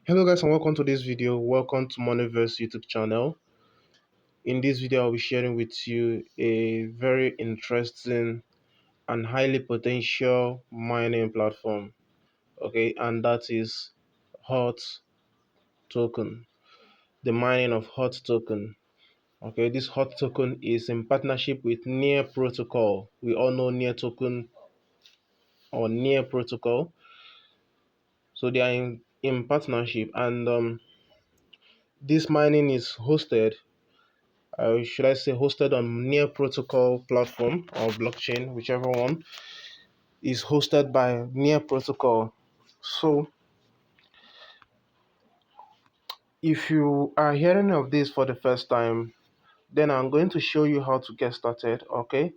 Hello guys and welcome to this video. Welcome to Moneyverse YouTube channel. In this video I'll be sharing with you a very interesting and highly potential mining platform. Okay, and that is Hot Token. The mining of Hot Token. Okay, this Hot Token is in partnership with Near Protocol. We all know Near Token or Near Protocol. So they are in partnership, and this mining is hosted, should I say, hosted on Near Protocol platform or blockchain, whichever one, is hosted by Near Protocol. So, if you are hearing of this for the first time, then I'm going to show you how to get started, okay?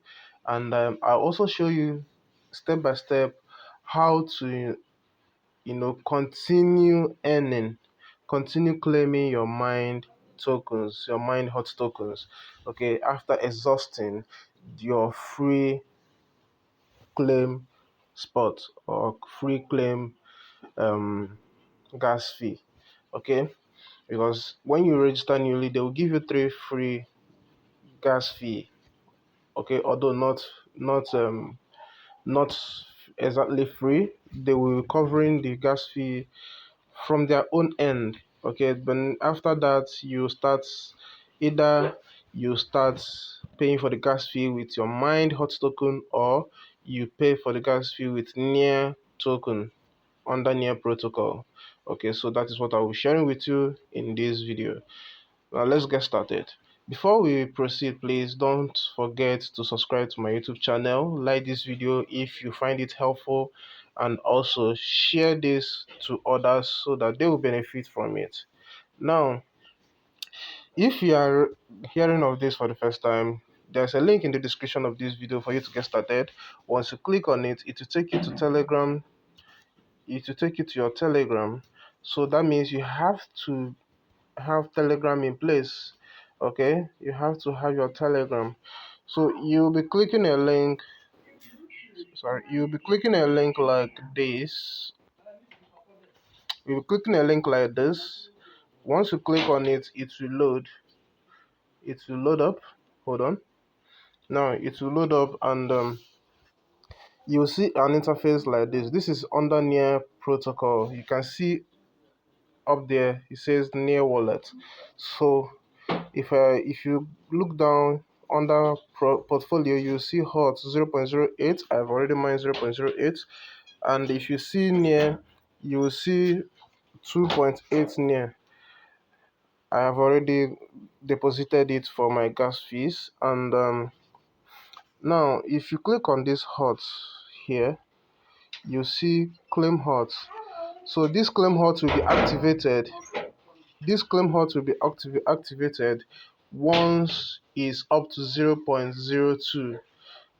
And I'll also show you step by step how to, continue earning, continue claiming your mined tokens, your mined hot tokens, okay, after exhausting your free claim spot or free claim um gas fee. Okay, because when you register newly they will give you 3 free gas fee. Okay, although not exactly free, they will be covering the gas fee from their own end. Okay, but after that either you start paying for the gas fee with your mined hot token, or you pay for the gas fee with near token under near protocol. Okay, so that is what I will be sharing with you in this video. Now let's get started. Before we proceed, please don't forget to subscribe to my YouTube channel, like this video if you find it helpful, and also share this to others so that they will benefit from it. Now, if you are hearing of this for the first time, there's a link in the description of this video for you to get started. Once you click on it, it will take you to Telegram. It will take you to your Telegram. So that means you have to have Telegram in place. Okay, you have to have your Telegram. So you'll be clicking a link. Sorry, you'll be clicking a link like this. You'll be clicking a link like this. Once you click on it, it will load. It will load up. Hold on. Now it will load up, and you'll see an interface like this. This is under Near Protocol. You can see up there it says Near Wallet. So if you look down under portfolio, you see hot 0.08. I've already mined 0.08, and if you see near, you will see 2.8 near. I have already deposited it for my gas fees, and now if you click on this hot here, you see claim hot. So this claim hot will be activated. This claim hot will be activated once is up to 0.02.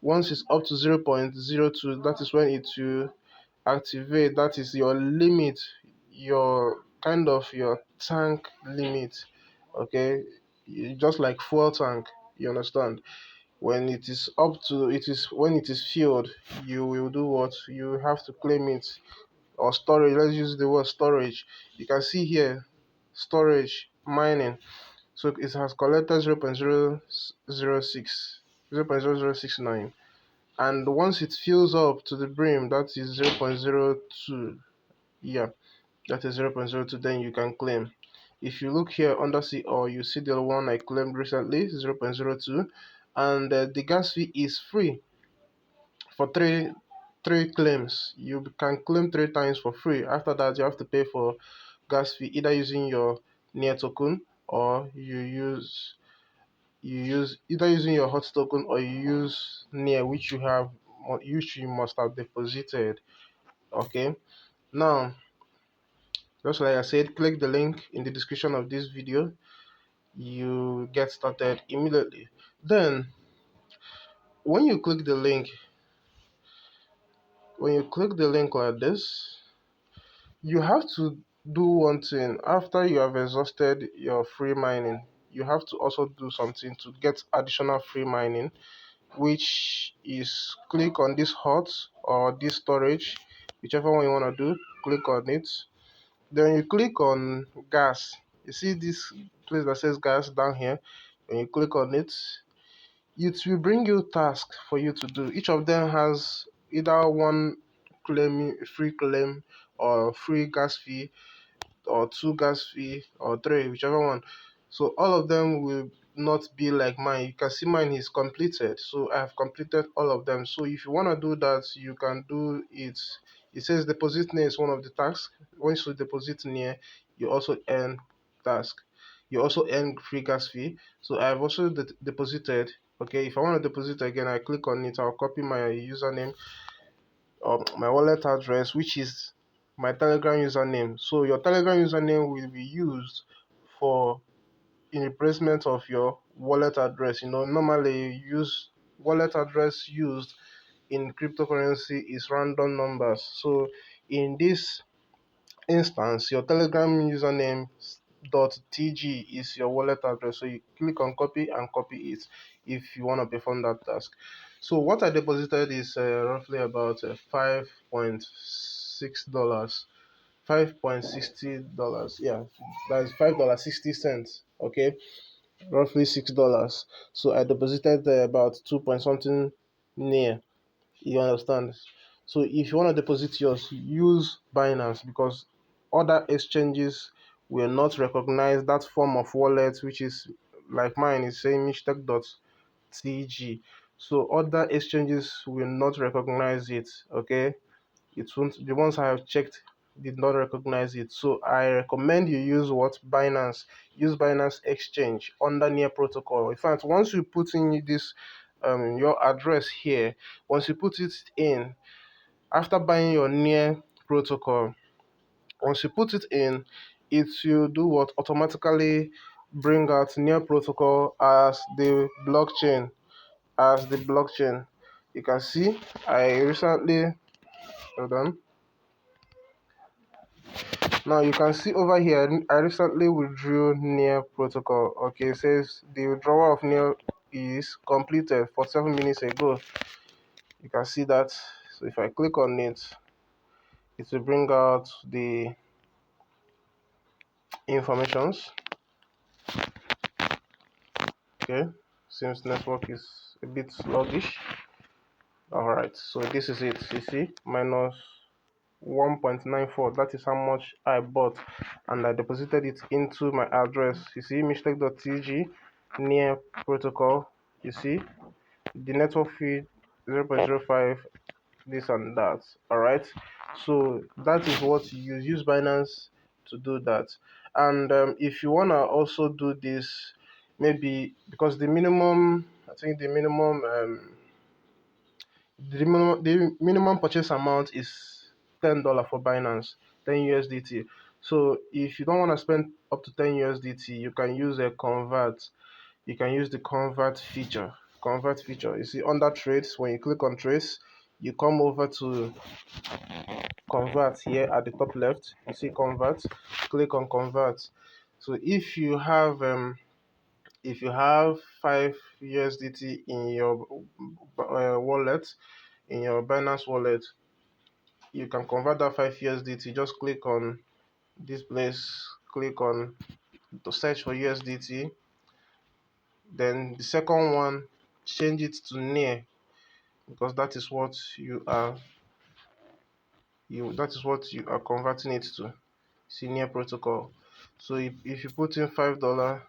Once it's up to 0.02, that is when it will activate. That is your limit, your kind of your tank limit. Okay, just like fuel tank. You understand? When it is up to, it is when it is filled, you will do what? You have to claim it, or storage. Let's use the word storage. You can see here storage mining. So it has collected 0.006, 0.0069, and once it fills up to the brim, that is 0.02. Yeah, that is 0.02. Then you can claim. If you look here under C, or you see the one I claimed recently, 0.02, and the gas fee is free for three claims. You can claim 3 times for free. After that, you have to pay for gas fee either using your near token, or you use either using your hot token, or you use near, which you must have deposited. Okay, now just like I said, click the link in the description of this video. You get started immediately. Then when you click the link, like this, you have to do one thing. After you have exhausted your free mining, you have to also do something to get additional free mining, which is click on this hot or this storage, whichever one you want to do. Click on it. Then you click on gas. You see this place that says gas down here. When you click on it, it will bring you tasks for you to do. Each of them has either one free claim or free gas fee, or two gas fee, or three, whichever one. So all of them will not be like mine. You can see mine is completed, so I have completed all of them. So if you want to do that, you can do it. It says deposit near is one of the tasks. Once you deposit near, you also earn task. You also earn free gas fee. So I have also deposited. Okay, if I want to deposit again, I click on it. I'll copy my username or my wallet address, which is my Telegram username. So your Telegram username will be used for in replacement of your wallet address. Normally you use wallet address used in cryptocurrency is random numbers. So in this instance, your Telegram username .tg is your wallet address. So you click on copy and copy it if you want to perform that task. So what I deposited is roughly about $5.6. $5.60. Yeah, that is $5.60. Okay, roughly $6. So I deposited about 2 point something near. You understand? So if you want to deposit yours, use Binance, because other exchanges will not recognize that form of wallet, which is like mine is saying mistake.tg. So other exchanges will not recognize it. Okay, it won't. The ones I have checked did not recognize it. So I recommend you use what? Binance. Use Binance Exchange under Near Protocol. In fact, once you put in this your address here, once you put it in after buying your Near Protocol, once you put it in, it will do what? Automatically bring out Near Protocol as the blockchain. You can see I recently, hold on. Now you can see over here, I recently withdrew Near Protocol. Okay, it says the withdrawal of Near is completed 47 minutes ago. You can see that. So if I click on it, it will bring out the informations. Okay, since network is a bit sluggish. Alright, so this is it. You see, minus 1.94. That is how much I bought, and I deposited it into my address. You see, mistake.tg Near Protocol. You see the network fee 0.05, this and that. All right, so that is what you use Binance to do that. And if you want to also do this, maybe because the minimum, I think the minimum purchase amount is $10 for Binance, 10 USDT. So if you don't want to spend up to 10 USDT, you can use a convert. You can use the convert feature. Convert feature. You see under trades, when you click on trades, you come over to convert here at the top left. You see convert. Click on convert. So if you have 5 USDT in your wallet, in your Binance wallet, you can convert that 5 USDT. Just click on this place, click on to search for USDT. Then the second one, change it to near, because that is what you are converting it to. See, near protocol. So if you put in $5,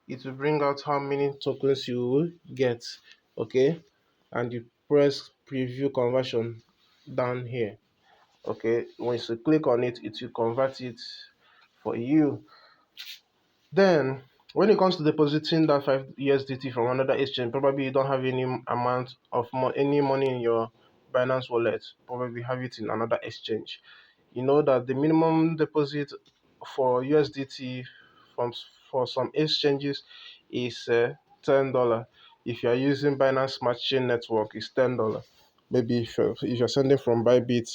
it will bring out how many tokens you will get. Okay, and you press preview conversion down here. Okay, once you click on it, it will convert it for you. Then when it comes to depositing that 5 USDT from another exchange, probably you don't have any amount of any money in your Binance wallet, probably have it in another exchange. You know that the minimum deposit for USDT from for some exchanges is $10. If you are using Binance Smart Chain Network, it's $10. Maybe if you're sending from Bybit,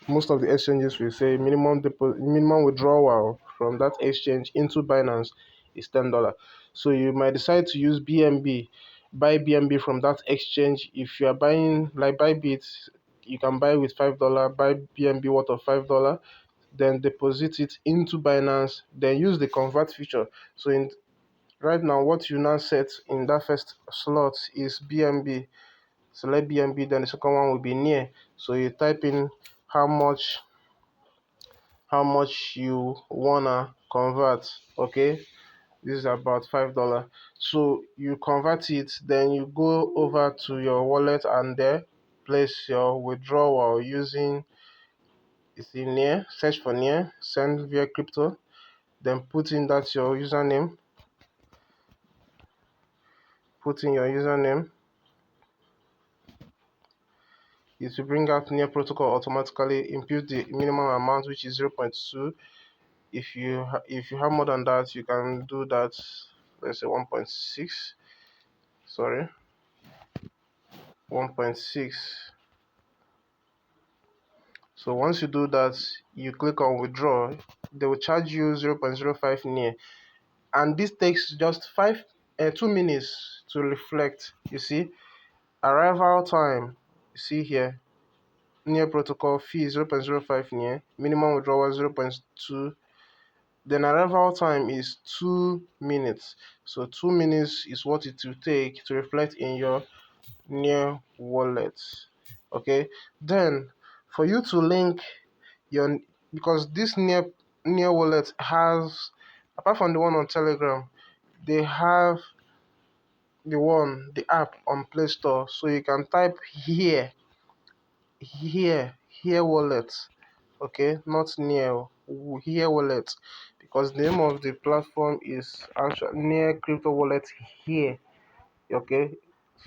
most of the exchanges will say minimum withdrawal from that exchange into Binance is $10. So you might decide to use BNB, buy BNB from that exchange. If you are buying like Bybit, you can buy with $5, buy BNB worth of $5. then deposit it into Binance, then use the convert feature. So in right now, what you now set in that first slot is BNB. Select BNB, then the second one will be near. So you type in how much you wanna convert. Okay, this is about $5. So you convert it, then you go over to your wallet and there place your withdrawal using near, search for near, send via crypto, then put in that your username, put in your username. It will bring out near protocol automatically, impute the minimum amount, which is 0.2. If you have more than that, you can do that. Let's say 1.6. Sorry, 1.6. So once you do that, you click on withdraw. They will charge you 0.05 near, and this takes just 2 minutes to reflect. You see, arrival time. You see here, near protocol fee 0.05 near, minimum withdrawal 0.2. Then arrival time is 2 minutes. So 2 minutes is what it will take to reflect in your near wallet. Okay, then for you to link your, because this near wallet has, apart from the one on Telegram, they have the app on Play Store. So you can type here wallet. Okay, not near, here wallet, because the name of the platform is actually near crypto wallet here. Okay,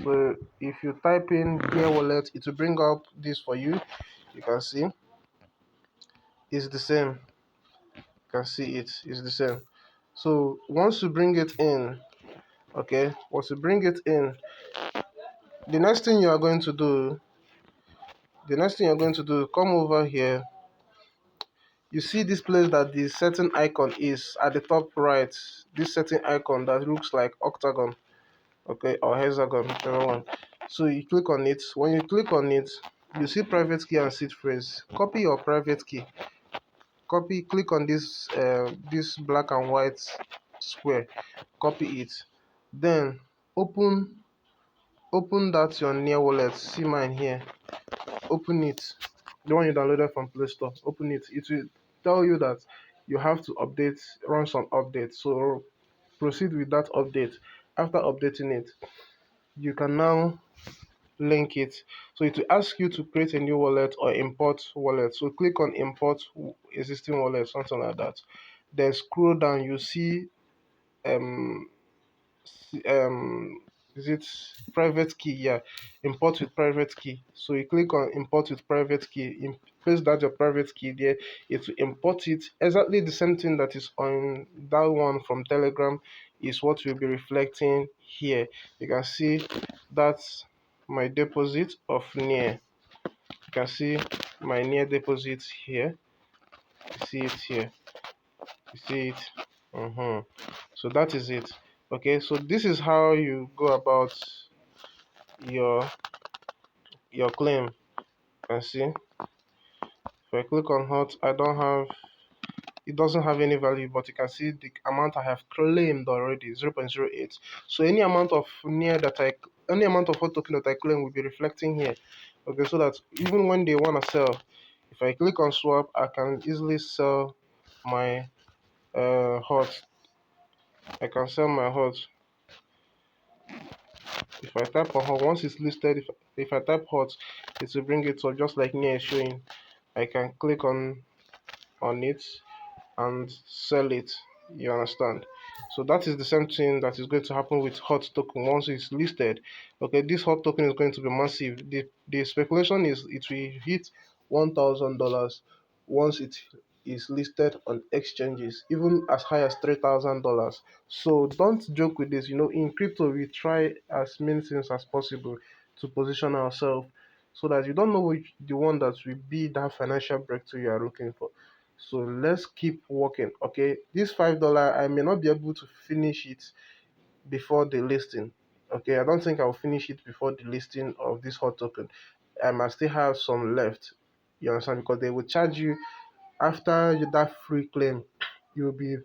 so if you type in here wallet, it will bring up this for you. You can see it's the same. You can see it's the same. So once you bring it in, okay, once you bring it in, the next thing you are going to do, come over here. You see this place that the setting icon is at the top right. This setting icon that looks like octagon, okay, or hexagon, whichever one. So you click on it. When you click on it, you see private key and seed phrase. Copy your private key. Click on this black and white square. Copy it. Then open that your near wallet. See mine here. Open it. The one you downloaded from Play Store. Open it. It will tell you that you have to run some updates. So proceed with that update. After updating it, you can now link it. So it will ask you to create a new wallet or import wallet. So click on import existing wallet, something like that. Then scroll down, you see um um is it private key? Yeah, import with private key. So you click on import with private key, place that your private key there. It will import it. Exactly the same thing that is on that one from Telegram is what will be reflecting here. You can see that's my deposit of near. You can see my near deposit here. You see it here. You see it. So that is it. Okay, so this is how you go about your claim. You can see if I click on hot, it doesn't have any value, but you can see the amount I have claimed already, 0.08. So any amount of hot token that I claim will be reflecting here. Okay, so that even when they want to sell, if I click on swap, I can easily sell my hot. I can sell my hot. If I type on hot, once it's listed, if I type hot, it will bring it up just like near is showing. I can click on it and sell it. You understand? So that is the same thing that is going to happen with hot token once it's listed. Okay, this hot token is going to be massive. The speculation is it will hit $1,000 once it is listed on exchanges, even as high as $3,000. So don't joke with this. In crypto, we try as many things as possible to position ourselves so that you don't know which the one that will be that financial breakthrough you are looking for. So let's keep working. Okay, this $5, I may not be able to finish it before the listing. Okay, I don't think I'll finish it before the listing of this hot token. I must still have some left. You understand? Because they will charge you After that free claim, you'll be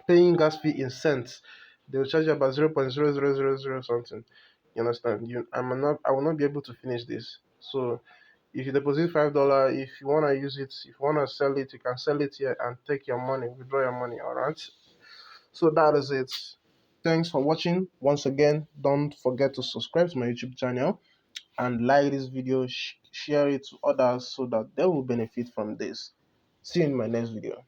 paying gas fee in cents. They will charge you about 0.0000 something. You understand? I will not be able to finish this. So if you deposit $5, if you wanna use it, if you wanna sell it, you can sell it here and take your money, withdraw your money. Alright. So that is it. Thanks for watching. Once again, don't forget to subscribe to my YouTube channel and like this video, share it to others so that they will benefit from this. See you in my next video.